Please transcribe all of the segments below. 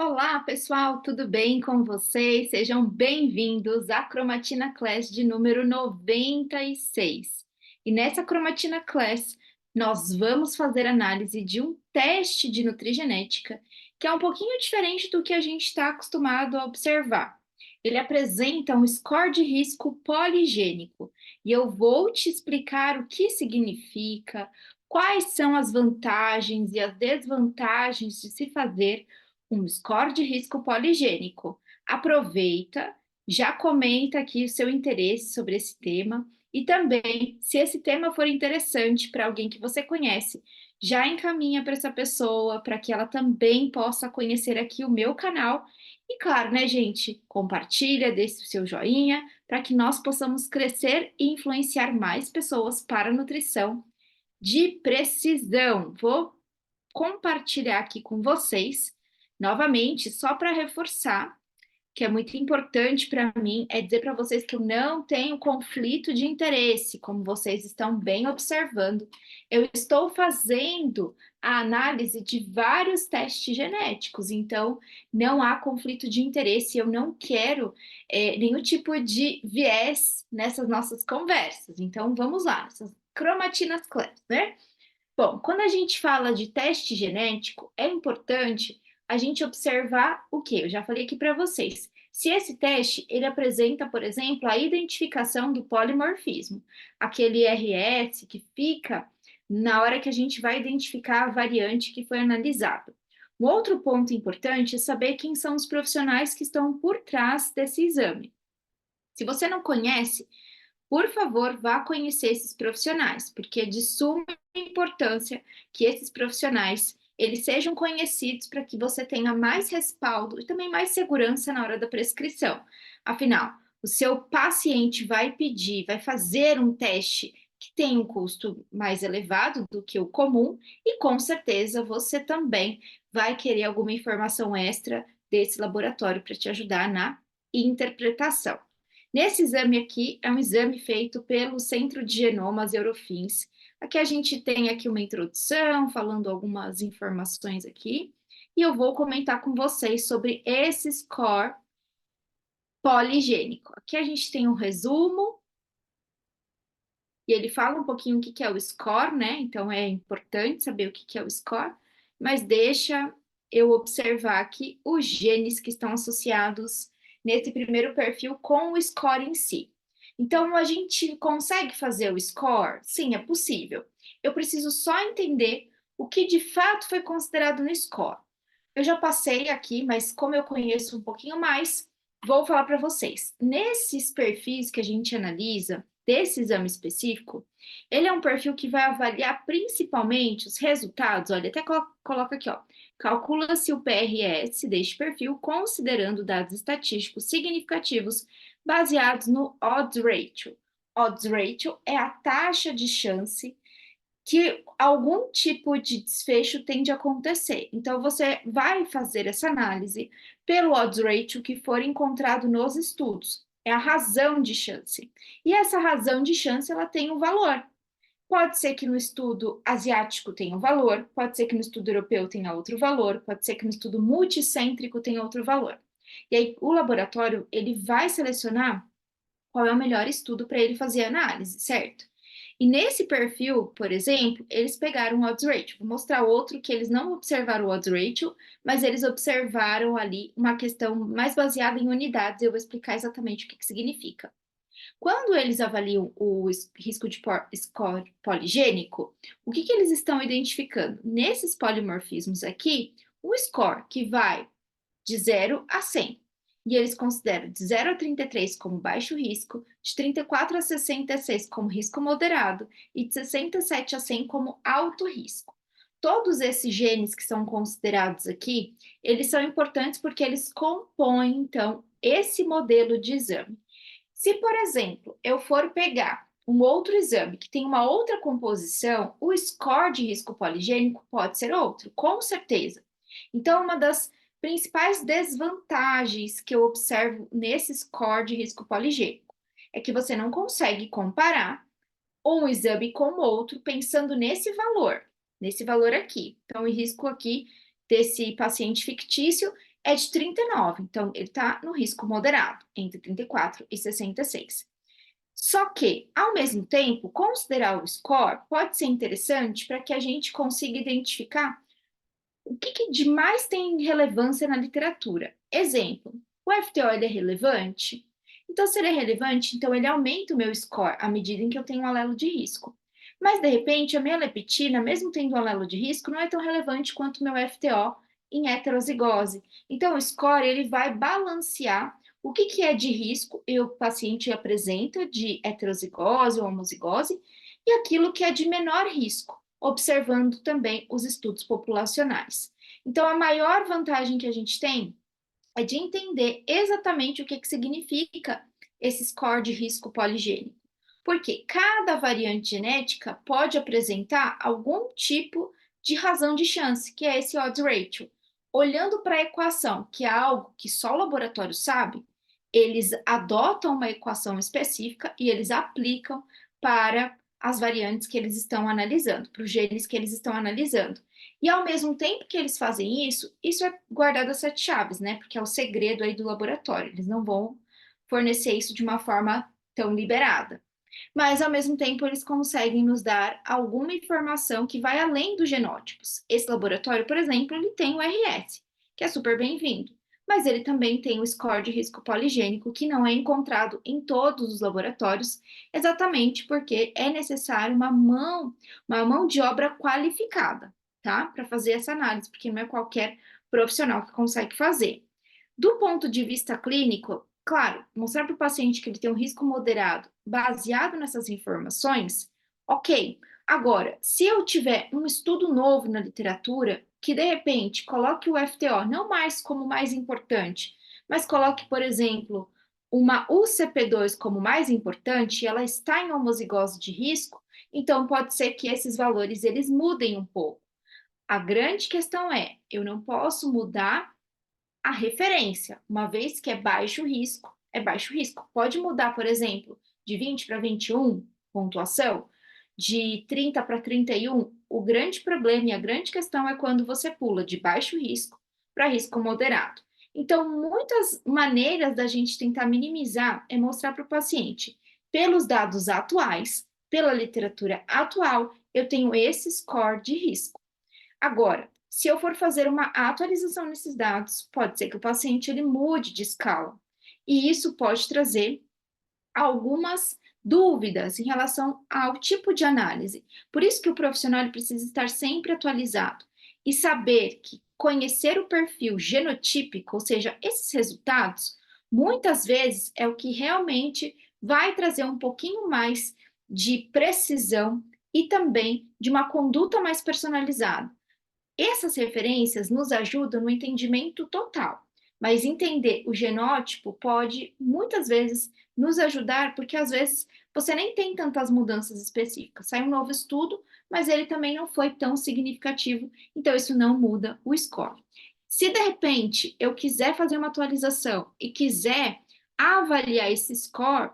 Olá, pessoal, tudo bem com vocês? Sejam bem-vindos à Cromatina Class de número 96. E nessa Cromatina Class, nós vamos fazer análise de um teste de nutrigenética que é um pouquinho diferente do que a gente está acostumado a observar. Ele apresenta um score de risco poligênico e eu vou te explicar o que significa, quais são as vantagens e as desvantagens de se fazer um score de risco poligênico. Aproveita, já comenta aqui o seu interesse sobre esse tema e também, se esse tema for interessante para alguém que você conhece, já encaminha para essa pessoa para que ela também possa conhecer aqui o meu canal. E claro, né, gente, compartilha, deixe o seu joinha para que nós possamos crescer e influenciar mais pessoas para a nutrição de precisão. Vou compartilhar aqui com vocês, novamente, só para reforçar, que é muito importante para mim, é dizer para vocês que eu não tenho conflito de interesse, como vocês estão bem observando. Eu estou fazendo a análise de vários testes genéticos, então não há conflito de interesse, eu não quero nenhum tipo de viés nessas nossas conversas. Então vamos lá, essas cromatinas claras, né? Bom, quando a gente fala de teste genético, é importante a gente observar o que? Eu já falei aqui para vocês. Se esse teste ele apresenta, por exemplo, a identificação do polimorfismo, aquele RS que fica na hora que a gente vai identificar a variante que foi analisada. Um outro ponto importante é saber quem são os profissionais que estão por trás desse exame. Se você não conhece, por favor, vá conhecer esses profissionais, porque é de suma importância que esses profissionais eles sejam conhecidos para que você tenha mais respaldo e também mais segurança na hora da prescrição. Afinal, o seu paciente vai pedir, vai fazer um teste que tem um custo mais elevado do que o comum, e com certeza você também vai querer alguma informação extra desse laboratório para te ajudar na interpretação. Nesse exame aqui, é um exame feito pelo Centro de Genomas Eurofins. Aqui a gente tem aqui uma introdução, falando algumas informações aqui, e eu vou comentar com vocês sobre esse score poligênico. Aqui a gente tem um resumo, e ele fala um pouquinho o que é o score, né? Então é importante saber o que é o score, mas deixa eu observar aqui os genes que estão associados nesse primeiro perfil com o score em si. Então, a gente consegue fazer o score? Sim, é possível. Eu preciso só entender o que de fato foi considerado no score. Eu já passei aqui, mas como eu conheço um pouquinho mais, vou falar para vocês. Nesses perfis que a gente analisa, desse exame específico, ele é um perfil que vai avaliar principalmente os resultados. Olha, até coloca aqui, ó. Calcula-se o PRS deste perfil considerando dados estatísticos significativos baseados no odds ratio. Odds ratio é a taxa de chance que algum tipo de desfecho tende a acontecer. Então, você vai fazer essa análise pelo odds ratio que for encontrado nos estudos. É a razão de chance. E essa razão de chance, ela tem um valor. Pode ser que no estudo asiático tenha um valor, pode ser que no estudo europeu tenha outro valor, pode ser que no estudo multicêntrico tenha outro valor. E aí, o laboratório, ele vai selecionar qual é o melhor estudo para ele fazer a análise, certo? E nesse perfil, por exemplo, eles pegaram o odds ratio. Vou mostrar outro que eles não observaram o odds ratio, mas eles observaram ali uma questão mais baseada em unidades. Eu vou explicar exatamente o que significa. Quando eles avaliam o risco de score poligênico, o que eles estão identificando? Nesses polimorfismos aqui, o score que vai de 0 a 100. E eles consideram de 0 a 33 como baixo risco, de 34 a 66 como risco moderado e de 67 a 100 como alto risco. Todos esses genes que são considerados aqui, eles são importantes porque eles compõem, então, esse modelo de exame. Se, por exemplo, eu for pegar um outro exame que tem uma outra composição, o score de risco poligênico pode ser outro, com certeza. Então, uma das principais desvantagens que eu observo nesse score de risco poligênico é que você não consegue comparar um exame com outro pensando nesse valor aqui. Então, o risco aqui desse paciente fictício é de 39, então ele está no risco moderado, entre 34 e 66. Só que, ao mesmo tempo, considerar o score pode ser interessante para que a gente consiga identificar o que de mais tem relevância na literatura. Exemplo, o FTO ele é relevante? Então, se ele é relevante, então ele aumenta o meu score à medida em que eu tenho um alelo de risco. Mas, de repente, a minha leptina, mesmo tendo um alelo de risco, não é tão relevante quanto o meu FTO em heterozigose. Então, o score ele vai balancear o que é de risco e o paciente apresenta de heterozigose ou homozigose e aquilo que é de menor risco, observando também os estudos populacionais. Então, a maior vantagem que a gente tem é de entender exatamente o que significa esse score de risco poligênico. Porque cada variante genética pode apresentar algum tipo de razão de chance, que é esse odds ratio. Olhando para a equação, que é algo que só o laboratório sabe, eles adotam uma equação específica e eles aplicam para as variantes que eles estão analisando, para os genes que eles estão analisando. E ao mesmo tempo que eles fazem isso é guardado a sete chaves, né? Porque é o segredo aí do laboratório. Eles não vão fornecer isso de uma forma tão liberada. Mas ao mesmo tempo eles conseguem nos dar alguma informação que vai além dos genótipos. Esse laboratório, por exemplo, ele tem o RS, que é super bem-vindo, mas ele também tem o score de risco poligênico, que não é encontrado em todos os laboratórios, exatamente porque é necessário uma mão de obra qualificada, tá? Para fazer essa análise, porque não é qualquer profissional que consegue fazer. Do ponto de vista clínico, claro, mostrar para o paciente que ele tem um risco moderado, baseado nessas informações, ok. Agora, se eu tiver um estudo novo na literatura, que de repente coloque o FTO não mais como mais importante, mas coloque, por exemplo, uma UCP2 como mais importante, e ela está em homozigose de risco, então pode ser que esses valores eles mudem um pouco. A grande questão eu não posso mudar a referência, uma vez que é baixo risco. Pode mudar, por exemplo, de 20 para 21 pontuação, de 30 para 31. O grande problema e a grande questão é quando você pula de baixo risco para risco moderado. Então, muitas maneiras da gente tentar minimizar é mostrar para o paciente, pelos dados atuais, pela literatura atual, eu tenho esse score de risco. Agora, se eu for fazer uma atualização nesses dados, pode ser que o paciente ele mude de escala. E isso pode trazer algumas dúvidas em relação ao tipo de análise. Por isso que o profissional ele precisa estar sempre atualizado e saber que conhecer o perfil genotípico, ou seja, esses resultados, muitas vezes é o que realmente vai trazer um pouquinho mais de precisão e também de uma conduta mais personalizada. Essas referências nos ajudam no entendimento total, mas entender o genótipo pode muitas vezes nos ajudar, porque às vezes você nem tem tantas mudanças específicas. Sai um novo estudo, mas ele também não foi tão significativo, então isso não muda o score. Se de repente eu quiser fazer uma atualização e quiser avaliar esse score,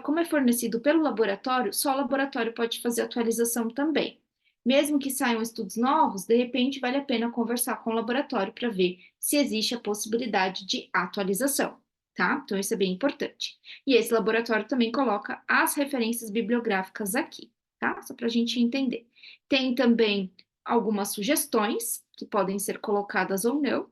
como é fornecido pelo laboratório, só o laboratório pode fazer atualização também. Mesmo que saiam estudos novos, de repente vale a pena conversar com o laboratório para ver se existe a possibilidade de atualização, tá? Então, isso é bem importante. E esse laboratório também coloca as referências bibliográficas aqui, tá? Só para a gente entender. Tem também algumas sugestões que podem ser colocadas ou não,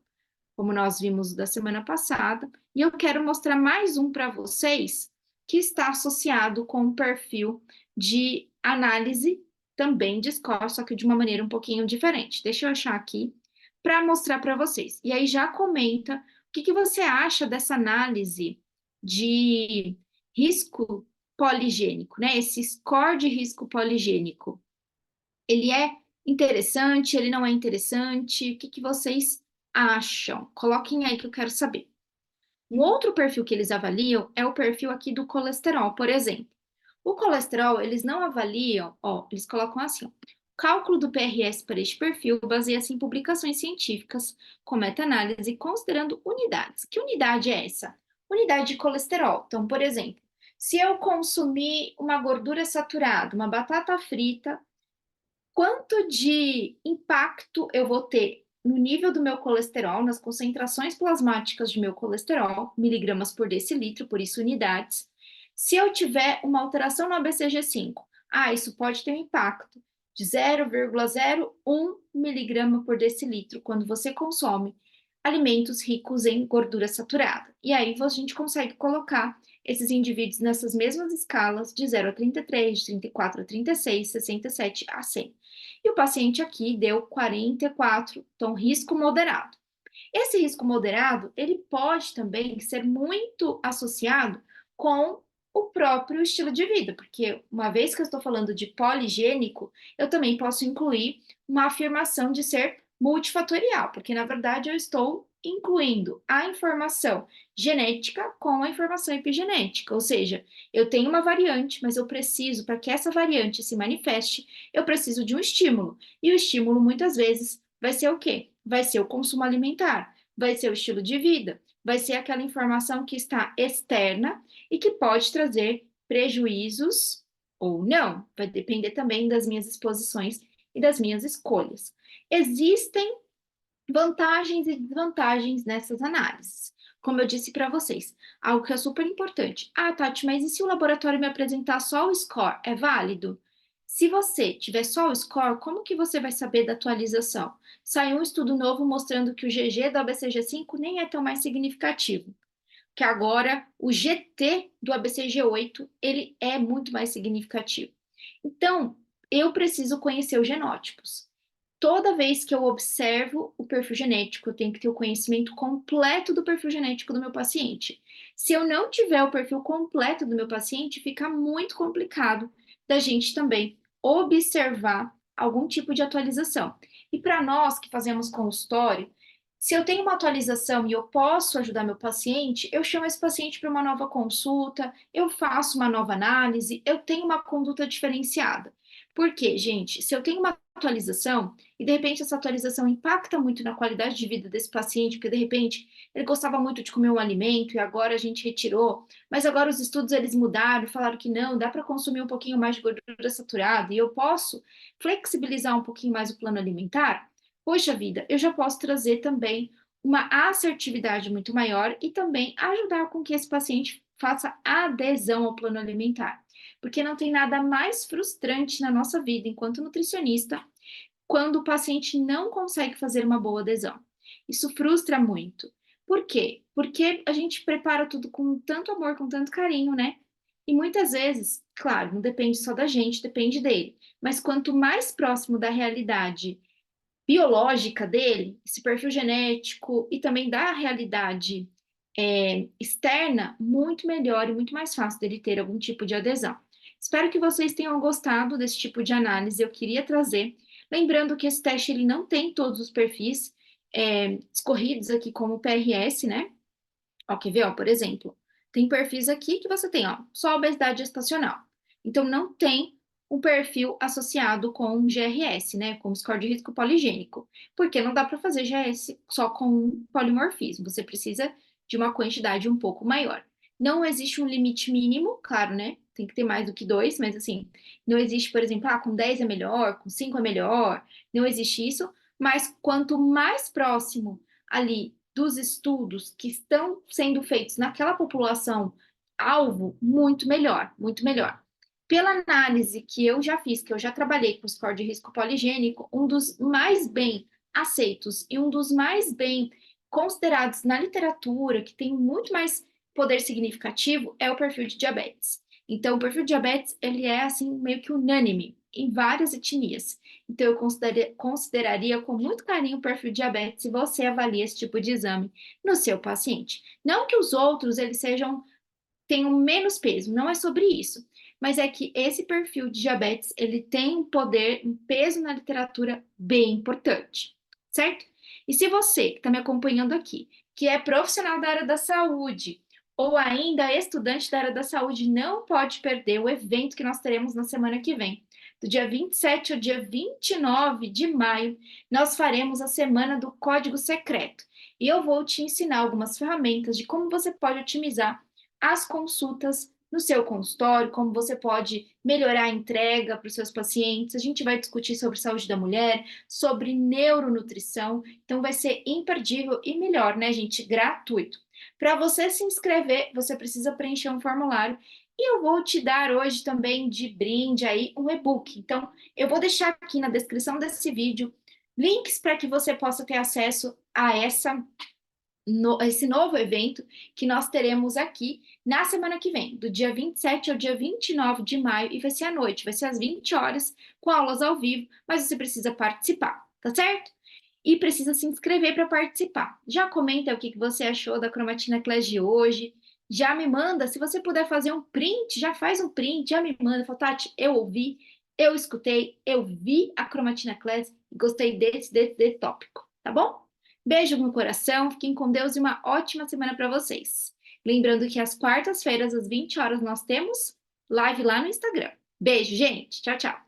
como nós vimos da semana passada, e eu quero mostrar mais um para vocês que está associado com um perfil de análise também de score, só que de uma maneira um pouquinho diferente. Deixa eu achar aqui para mostrar para vocês. E aí já comenta o que você acha dessa análise de risco poligênico, né? Esse score de risco poligênico. Ele é interessante, ele não é interessante? O que vocês acham? Coloquem aí que eu quero saber. Um outro perfil que eles avaliam é o perfil aqui do colesterol, por exemplo. O colesterol, eles não avaliam, ó, eles colocam assim, ó, o cálculo do PRS para este perfil baseia-se em publicações científicas com meta-análise considerando unidades. Que unidade é essa? Unidade de colesterol. Então, por exemplo, se eu consumir uma gordura saturada, uma batata frita, quanto de impacto eu vou ter no nível do meu colesterol, nas concentrações plasmáticas de meu colesterol, miligramas por decilitro, por isso unidades. Se eu tiver uma alteração no ABCG5, isso pode ter um impacto de 0,01 miligrama por decilitro quando você consome alimentos ricos em gordura saturada. E aí a gente consegue colocar esses indivíduos nessas mesmas escalas de 0 a 33, de 34 a 36, 67 a 100. E o paciente aqui deu 44, então risco moderado. Esse risco moderado, ele pode também ser muito associado com o próprio estilo de vida, porque uma vez que eu estou falando de poligênico, eu também posso incluir uma afirmação de ser multifatorial, porque na verdade eu estou incluindo a informação genética com a informação epigenética, ou seja, eu tenho uma variante, mas eu preciso, para que essa variante se manifeste, eu preciso de um estímulo. E o estímulo muitas vezes vai ser o quê? Vai ser o consumo alimentar, vai ser o estilo de vida, vai ser aquela informação que está externa e que pode trazer prejuízos ou não. Vai depender também das minhas exposições e das minhas escolhas. Existem vantagens e desvantagens nessas análises. Como eu disse para vocês, algo que é super importante. Tati, mas e se o laboratório me apresentar só o score? É válido? Se você tiver só o score, como que você vai saber da atualização? Saiu um estudo novo mostrando que o GG do ABCG5 nem é tão mais significativo, que agora o GT do ABCG8 ele é muito mais significativo. Então, eu preciso conhecer os genótipos. Toda vez que eu observo o perfil genético, eu tenho que ter o conhecimento completo do perfil genético do meu paciente. Se eu não tiver o perfil completo do meu paciente, fica muito complicado da gente também observar algum tipo de atualização. E para nós que fazemos consultório, se eu tenho uma atualização e eu posso ajudar meu paciente, eu chamo esse paciente para uma nova consulta, eu faço uma nova análise, eu tenho uma conduta diferenciada. Por quê, gente? Se eu tenho uma atualização e de repente essa atualização impacta muito na qualidade de vida desse paciente, porque de repente ele gostava muito de comer um alimento e agora a gente retirou, mas agora os estudos eles mudaram e falaram que não, dá para consumir um pouquinho mais de gordura saturada e eu posso flexibilizar um pouquinho mais o plano alimentar. Poxa vida, eu já posso trazer também uma assertividade muito maior e também ajudar com que esse paciente faça adesão ao plano alimentar. Porque não tem nada mais frustrante na nossa vida enquanto nutricionista quando o paciente não consegue fazer uma boa adesão. Isso frustra muito. Por quê? Porque a gente prepara tudo com tanto amor, com tanto carinho, né? E muitas vezes, claro, não depende só da gente, depende dele. Mas quanto mais próximo da realidade biológica dele, esse perfil genético e também da realidade externa, muito melhor e muito mais fácil dele ter algum tipo de adesão. Espero que vocês tenham gostado desse tipo de análise. Eu queria trazer, lembrando que esse teste ele não tem todos os perfis escorridos aqui como o PRS, né? Ó, quer ver, ó, por exemplo, tem perfis aqui que você tem, ó, só obesidade gestacional. Então, não tem um perfil associado com GRS, né, com score de risco poligênico, porque não dá para fazer GRS só com um polimorfismo, você precisa de uma quantidade um pouco maior. Não existe um limite mínimo, claro, né, tem que ter mais do que dois, mas assim, não existe, por exemplo, com 10 é melhor, com 5 é melhor, não existe isso, mas quanto mais próximo ali dos estudos que estão sendo feitos naquela população alvo, muito melhor, muito melhor. Pela análise que eu já fiz, que eu já trabalhei com score de risco poligênico, um dos mais bem aceitos e um dos mais bem considerados na literatura, que tem muito mais poder significativo, é o perfil de diabetes. Então, o perfil de diabetes, ele é, assim, meio que unânime em várias etnias. Então, eu consideraria com muito carinho o perfil de diabetes se você avalia esse tipo de exame no seu paciente. Não que os outros, eles tenham menos peso, não é sobre isso. Mas é que esse perfil de diabetes, ele tem um poder, um peso na literatura bem importante, certo? E se você que está me acompanhando aqui, que é profissional da área da saúde, ou ainda estudante da área da saúde, não pode perder o evento que nós teremos na semana que vem. Do dia 27 ao dia 29 de maio, nós faremos a semana do Código Secreto. E eu vou te ensinar algumas ferramentas de como você pode otimizar as consultas no seu consultório, como você pode melhorar a entrega para os seus pacientes. A gente vai discutir sobre saúde da mulher, sobre neuronutrição, então vai ser imperdível e melhor, né, gente? Gratuito. Para você se inscrever, você precisa preencher um formulário e eu vou te dar hoje também de brinde aí um e-book. Então, eu vou deixar aqui na descrição desse vídeo links para que você possa ter acesso a esse novo evento que nós teremos aqui na semana que vem, do dia 27 ao dia 29 de maio, e vai ser à noite, vai ser às 20 horas, com aulas ao vivo, mas você precisa participar, tá certo? E precisa se inscrever para participar. Já comenta o que você achou da Cromatina Class de hoje, já me manda, se você puder fazer um print, já faz um print, já me manda, fala, Tati, eu ouvi, eu escutei, eu vi a Cromatina Class e gostei desse tópico, tá bom? Beijo no coração, fiquem com Deus e uma ótima semana para vocês. Lembrando que às quartas-feiras, às 20 horas, nós temos live lá no Instagram. Beijo, gente. Tchau, tchau.